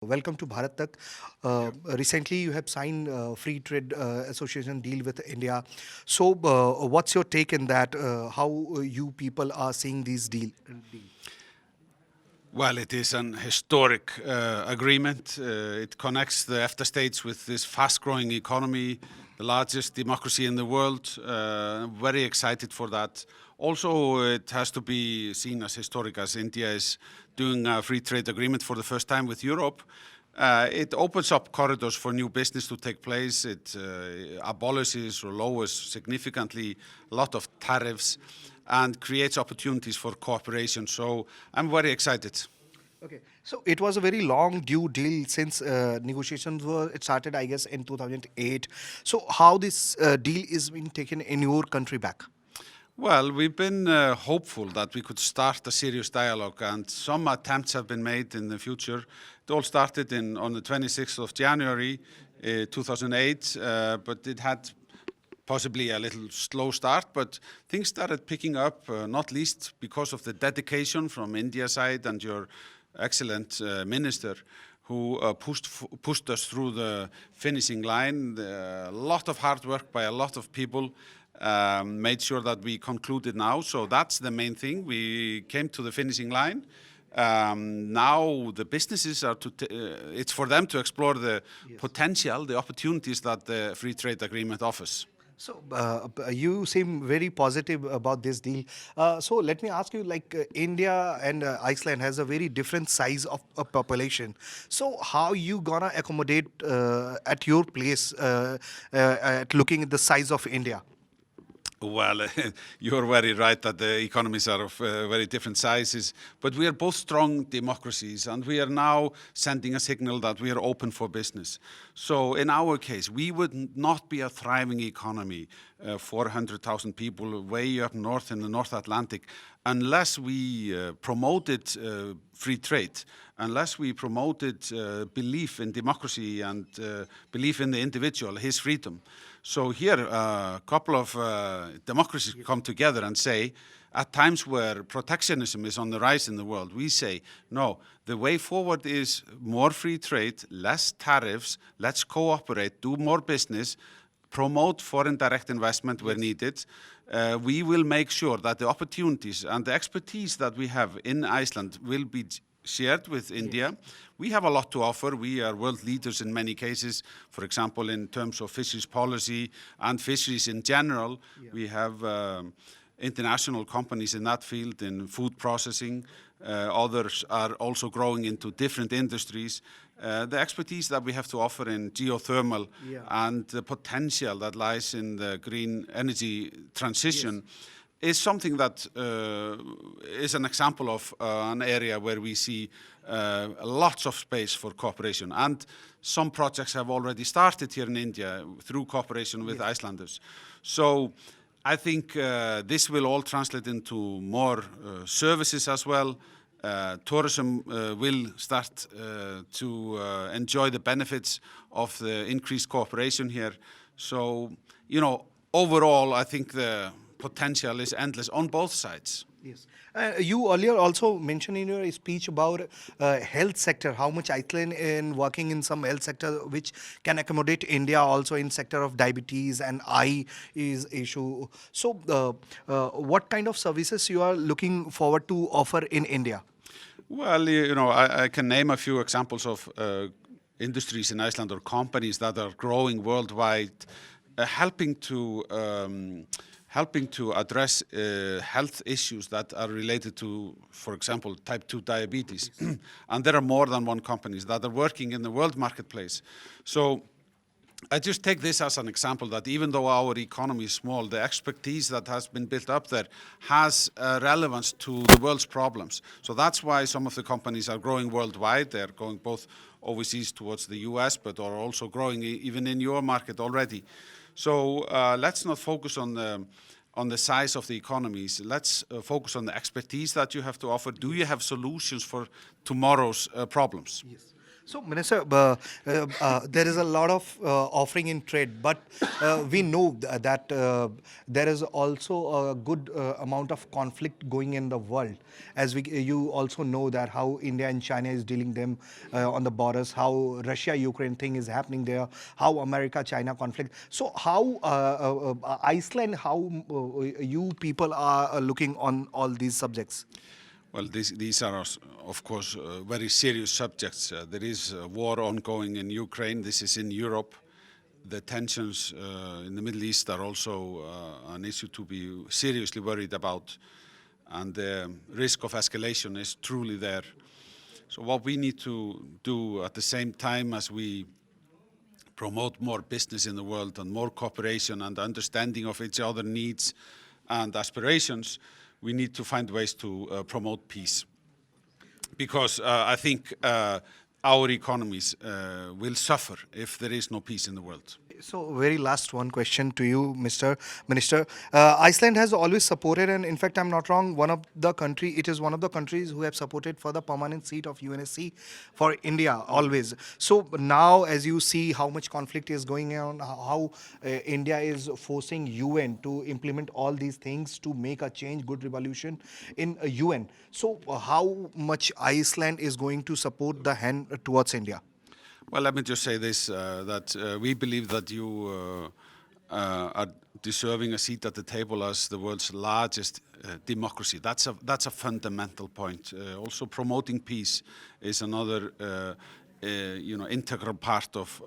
Welcome to Bharat Tak. Recently, you have signed free trade association deal with India. So, what's your take in that? How you people are seeing this deal? Well, it is an historic agreement. It connects the EFTA states with this fast-growing economy, the largest democracy in the world. Very excited for that. Also, it has to be seen as historic as India is doing a free trade agreement for the first time with Europe. It opens up corridors for new business to take place. It abolishes or lowers significantly a lot of tariffs and creates opportunities for cooperation. So I'm very excited. Okay, so it was a very long due deal since negotiations were it started, I guess, in 2008. So, how this deal is being taken in your country back? Well, we've been hopeful that we could start a serious dialogue, and some attempts have been made in the future. It all started on the 26th of January 2008, but it had possibly a little slow start, but things started picking up, not least because of the dedication from India's side and your excellent minister who pushed us through the finishing line. A lot of hard work by a lot of people made sure that we concluded now. So that's the main thing. We came to the finishing line. Now the businesses are it's for them to explore the potential, the opportunities that the free trade agreement offers. So you seem very positive about this deal. So let me ask you, like India and Iceland has a very different size of a population. So how you gonna accommodate at your place at looking at the size of India? Well, you're very right that the economies are of very different sizes, but we are both strong democracies, and we are now sending a signal that we are open for business. So in our case, we would not be a thriving economy, 400,000 people way up north in the North Atlantic, unless we promoted free trade, unless we promoted belief in democracy and belief in the individual, his freedom. So here, a couple of democracies come together and say, at times where protectionism is on the rise in the world, we say, no, the way forward is more free trade, less tariffs, let's cooperate, do more business, promote foreign direct investment where needed. We will make sure that the opportunities and the expertise that we have in Iceland will be shared with India. We have a lot to offer. We are world leaders in many cases, for example, in terms of fisheries policy and fisheries in general. We have international companies in that field, in food processing. Others are also growing into different industries. The expertise that we have to offer in geothermal and the potential that lies in the green energy transition is something that is an example of an area where we see lots of space for cooperation. And some projects have already started here in India through cooperation with Icelanders. So I think this will all translate into more services as well. Tourism will start to enjoy the benefits of the increased cooperation here. So, overall, I think the potential is endless on both sides. Yes. You earlier also mentioned in your speech about health sector, how much Iceland in working in some health sector which can accommodate India also in sector of diabetes and eye is issue. So what kind of services you are looking forward to offer in India? Well, I can name a few examples of industries in Iceland or companies that are growing worldwide, helping to address health issues that are related to, for example, type 2 diabetes. And there are more than one companies that are working in the world marketplace. So I just take this as an example that even though our economy is small, the expertise that has been built up there has relevance to the world's problems. So that's why some of the companies are growing worldwide. They're going both overseas towards the US, but are also growing even in your market already. So let's not focus on the size of the economies. Let's focus on the expertise that you have to offer. Do you have solutions for tomorrow's problems? Yes. So, Minister, there is a lot of offering in trade, but we know that there is also a good amount of conflict going in the world. As you also know that how India and China is dealing them on the borders, how Russia-Ukraine thing is happening there, how America-China conflict. So, how Iceland, how you people are looking on all these subjects? Well, these are, of course, very serious subjects. There is a war ongoing in Ukraine. This is in Europe. The tensions in the Middle East are also an issue to be seriously worried about. And the risk of escalation is truly there. So what we need to do at the same time as we promote more business in the world and more cooperation and understanding of each other's needs and aspirations, we need to find ways to promote peace. Because I think our economies will suffer if there is no peace in the world. So, very last one question to you, Mr. Minister. Iceland has always supported, and in fact, I'm not wrong. It is one of the countries who have supported for the permanent seat of UNSC for India always. So now, as you see how much conflict is going on, how India is forcing UN to implement all these things to make a change, good revolution in UN. So, how much Iceland is going to support the hand towards India? Well, let me just say this, that we believe that you are deserving a seat at the table as the world's largest democracy. That's a fundamental point. Also, promoting peace is another integral part of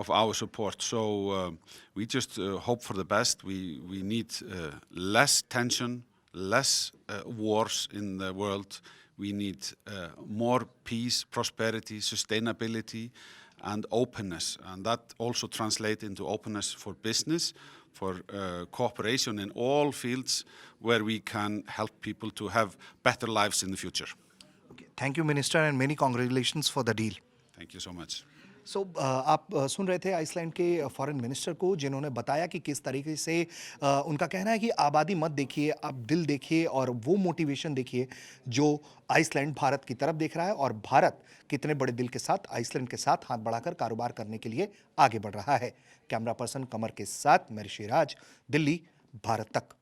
our support. So we just hope for the best. We need less tension, less wars in the world. We need more peace, prosperity, sustainability, and openness. And that also translates into openness for business, for cooperation in all fields where we can help people to have better lives in the future. Okay. Thank you, Minister, and many congratulations for the deal. Thank you so much. सो आप सुन रहे थे Iceland के foreign minister को, जिन्होंने बताया कि किस तरीके से उनका कहना है कि आबादी मत देखिए, आप दिल देखिए और वो मोटिवेशन देखिए जो आइसलैंड भारत की तरफ देख रहा है, और भारत कितने बड़े दिल के साथ आइसलैंड के साथ हाथ बढ़ाकर कारोबार करने के लिए आगे बढ़ रहा है। कैमरा पर्सन कमर के साथ मैं ऋषि राज, दिल्ली, भारत तक।